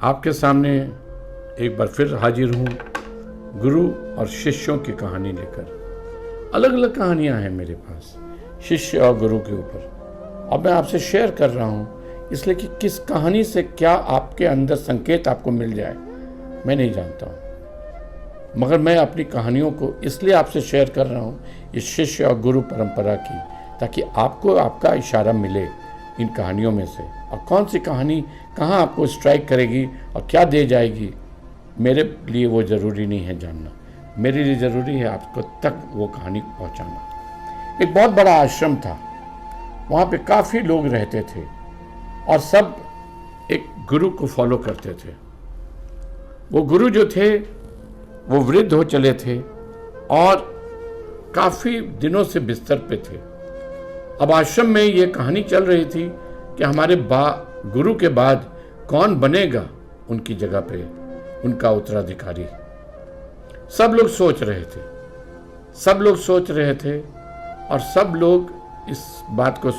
आपके सामने एक बार फिर हाजिर हूँ गुरु और शिष्यों की कहानी लेकर। अलग अलग कहानियाँ हैं मेरे पास शिष्य और गुरु के ऊपर, और मैं आपसे शेयर कर रहा हूँ इसलिए कि किस कहानी से क्या आपके अंदर संकेत आपको मिल जाए मैं नहीं जानता हूँ, मगर मैं अपनी कहानियों को इसलिए आपसे शेयर कर रहा हूँ इस शिष्य और गुरु परंपरा की, ताकि आपको आपका इशारा मिले इन कहानियों में से, और कौन सी कहानी कहाँ आपको स्ट्राइक करेगी और क्या दे जाएगी मेरे लिए वो ज़रूरी नहीं है जानना। मेरे लिए ज़रूरी है आपको तक वो कहानी पहुँचाना। एक बहुत बड़ा आश्रम था, वहाँ पे काफ़ी लोग रहते थे और सब एक गुरु को फॉलो करते थे। वो गुरु जो थे वो वृद्ध हो चले थे और काफ़ी दिनों से बिस्तर पे थे। अब आश्रम में ये कहानी चल रही थी कि हमारे गुरु के बाद कौन बनेगा उनकी जगह पे उनका उत्तराधिकारी। सब लोग सोच रहे थे, सब लोग सोच रहे थे और सब लोग इस बात को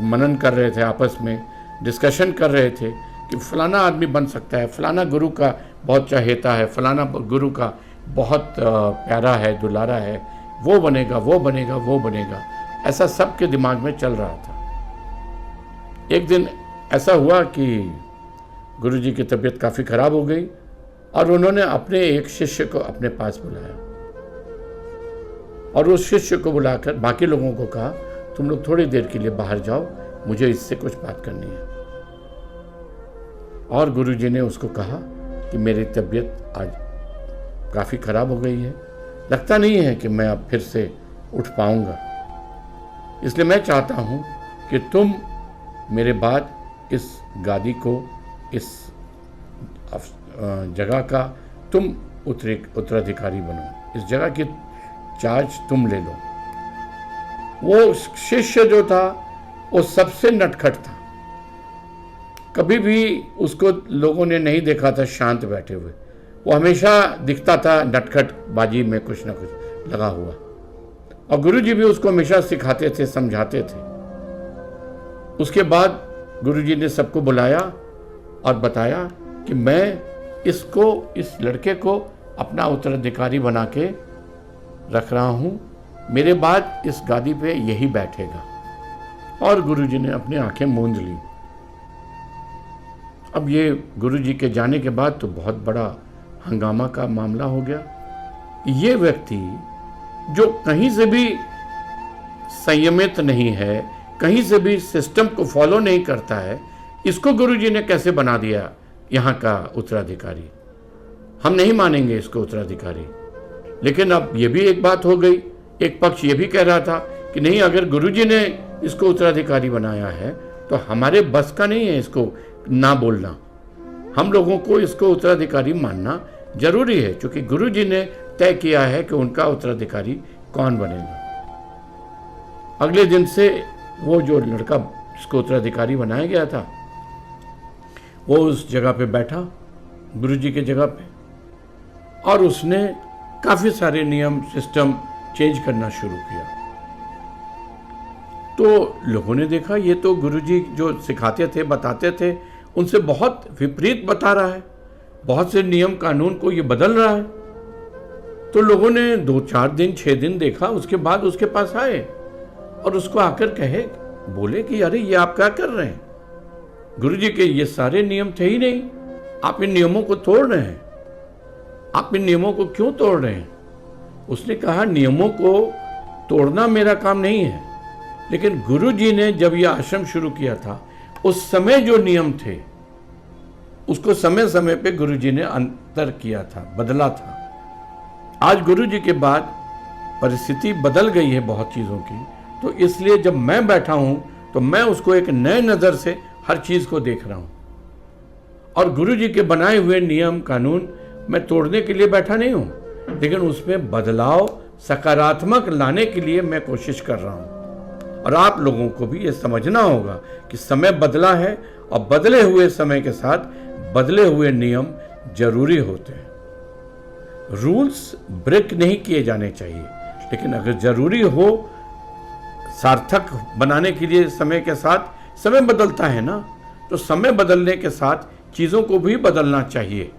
मनन कर रहे थे, आपस में डिस्कशन कर रहे थे कि फलाना आदमी बन सकता है, फलाना गुरु का बहुत चहेता है, फलाना गुरु का बहुत प्यारा है, दुलारा है, वो बनेगा वो बनेगा वो बनेगा। ऐसा सबके दिमाग में चल रहा था। एक दिन ऐसा हुआ कि गुरुजी की तबीयत काफ़ी खराब हो गई और उन्होंने अपने एक शिष्य को अपने पास बुलाया और उस शिष्य को बुलाकर बाकी लोगों को कहा, तुम लोग थोड़ी देर के लिए बाहर जाओ, मुझे इससे कुछ बात करनी है। और गुरुजी ने उसको कहा कि मेरी तबीयत आज काफ़ी खराब हो गई है, लगता नहीं है कि मैं अब फिर से उठ पाऊंगा, इसलिए मैं चाहता हूं कि तुम मेरे बाद इस गादी को, इस जगह का तुम उत्तराधिकारी बनो, इस जगह की चार्ज तुम ले लो। वो शिष्य जो था वो सबसे नटखट था, कभी भी उसको लोगों ने नहीं देखा था शांत बैठे हुए, वो हमेशा दिखता था नटखट बाजी में कुछ ना कुछ लगा हुआ। और गुरुजी भी उसको हमेशा सिखाते थे, समझाते थे। उसके बाद गुरुजी ने सबको बुलाया और बताया कि मैं इस लड़के को अपना उत्तराधिकारी बना के रख रहा हूँ, मेरे बाद इस गादी पे यही बैठेगा। और गुरुजी ने अपनी आंखें मूंद ली। अब ये गुरुजी के जाने के बाद तो बहुत बड़ा हंगामा का मामला हो गया। ये व्यक्ति जो कहीं से भी संयमित नहीं है, कहीं से भी सिस्टम को फॉलो नहीं करता है, इसको गुरुजी ने कैसे बना दिया यहाँ का उत्तराधिकारी। हम नहीं मानेंगे इसको उत्तराधिकारी। लेकिन अब ये भी एक बात हो गई, एक पक्ष ये भी कह रहा था कि नहीं, अगर गुरुजी ने इसको उत्तराधिकारी बनाया है तो हमारे बस का नहीं है इसको ना बोलना, हम लोगों को इसको उत्तराधिकारी मानना जरूरी है, क्योंकि गुरुजी ने तय किया है कि उनका उत्तराधिकारी कौन बनेगा। अगले दिन से वो जो लड़का जिसको उत्तराधिकारी बनाया गया था वो उस जगह पे बैठा, गुरुजी के जगह पे, और उसने काफ़ी सारे नियम सिस्टम चेंज करना शुरू किया। तो लोगों ने देखा ये तो गुरुजी जो सिखाते थे, बताते थे, उनसे बहुत विपरीत बता रहा है, बहुत से नियम कानून को ये बदल रहा है। तो लोगों ने 2-4 दिन 6 दिन देखा, उसके बाद उसके पास आए और उसको आकर बोले कि अरे ये आप क्या कर रहे हैं, गुरुजी के ये सारे नियम थे ही नहीं, आप इन नियमों को तोड़ रहे हैं, आप इन नियमों को क्यों तोड़ रहे हैं। उसने कहा नियमों को तोड़ना मेरा काम नहीं है, लेकिन गुरुजी ने जब यह आश्रम शुरू किया था उस समय जो नियम थे उसको समय समय पे गुरुजी ने अंतर किया था, बदला था। आज गुरुजी के बाद परिस्थिति बदल गई है बहुत चीज़ों की, तो इसलिए जब मैं बैठा हूं तो मैं उसको एक नए नज़र से हर चीज़ को देख रहा हूं, और गुरुजी के बनाए हुए नियम कानून मैं तोड़ने के लिए बैठा नहीं हूं, लेकिन उसमें बदलाव सकारात्मक लाने के लिए मैं कोशिश कर रहा हूं। और आप लोगों को भी ये समझना होगा कि समय बदला है और बदले हुए समय के साथ बदले हुए नियम जरूरी होते हैं। रूल्स ब्रेक नहीं किए जाने चाहिए, लेकिन अगर जरूरी हो सार्थक बनाने के लिए समय के साथ, समय बदलता है ना, तो समय बदलने के साथ चीज़ों को भी बदलना चाहिए।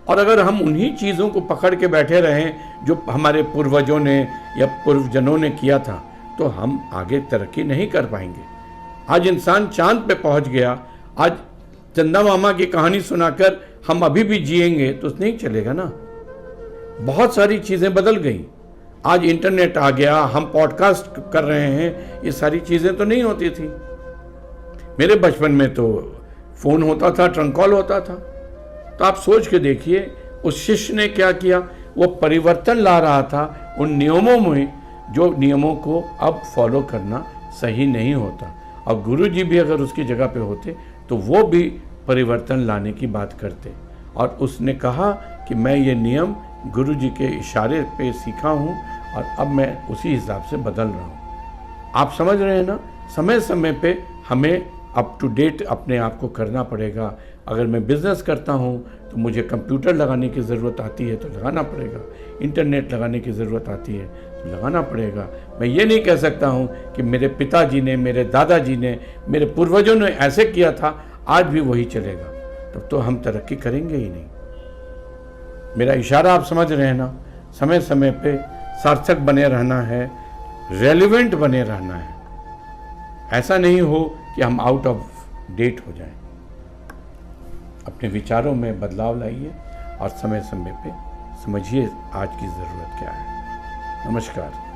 और अगर हम उन्हीं चीज़ों को पकड़ के बैठे रहें जो हमारे पूर्वजों ने या पूर्वजनों ने किया था, तो हम आगे तरक्की नहीं कर पाएंगे। आज इंसान चांद पे पहुंच गया, आज चंदा मामा की कहानी सुनाकर हम अभी भी जिएंगे तो नहीं चलेगा ना। बहुत सारी चीज़ें बदल गई, आज इंटरनेट आ गया, हम पॉडकास्ट कर रहे हैं, ये सारी चीज़ें तो नहीं होती थी। मेरे बचपन में तो फ़ोन होता था, ट्रंक कॉल होता था। तो आप सोच के देखिए उस शिष्य ने क्या किया, वो परिवर्तन ला रहा था उन नियमों में, जो नियमों को अब फॉलो करना सही नहीं होता। और गुरु जी भी अगर उसकी जगह पे होते तो वो भी परिवर्तन लाने की बात करते। और उसने कहा कि मैं ये नियम गुरु जी के इशारे पे सीखा हूँ और अब मैं उसी हिसाब से बदल रहा हूँ। आप समझ रहे हैं ना, समय समय पे हमें अप टू डेट अपने आप को करना पड़ेगा। अगर मैं बिज़नेस करता हूँ तो मुझे कंप्यूटर लगाने की ज़रूरत आती है तो लगाना पड़ेगा, इंटरनेट लगाने की ज़रूरत आती है तो लगाना पड़ेगा। मैं ये नहीं कह सकता हूँ कि मेरे पिताजी ने, मेरे दादाजी ने, मेरे पूर्वजों ने ऐसे किया था, आज भी वही चलेगा, तब तो हम तरक्की करेंगे ही नहीं। मेरा इशारा आप समझ रहे हैं ना, समय समय पे सार्थक बने रहना है, रेलिवेंट बने रहना है। ऐसा नहीं हो कि हम आउट ऑफ डेट हो जाएं। अपने विचारों में बदलाव लाइए और समय समय पे समझिए आज की ज़रूरत क्या है। नमस्कार।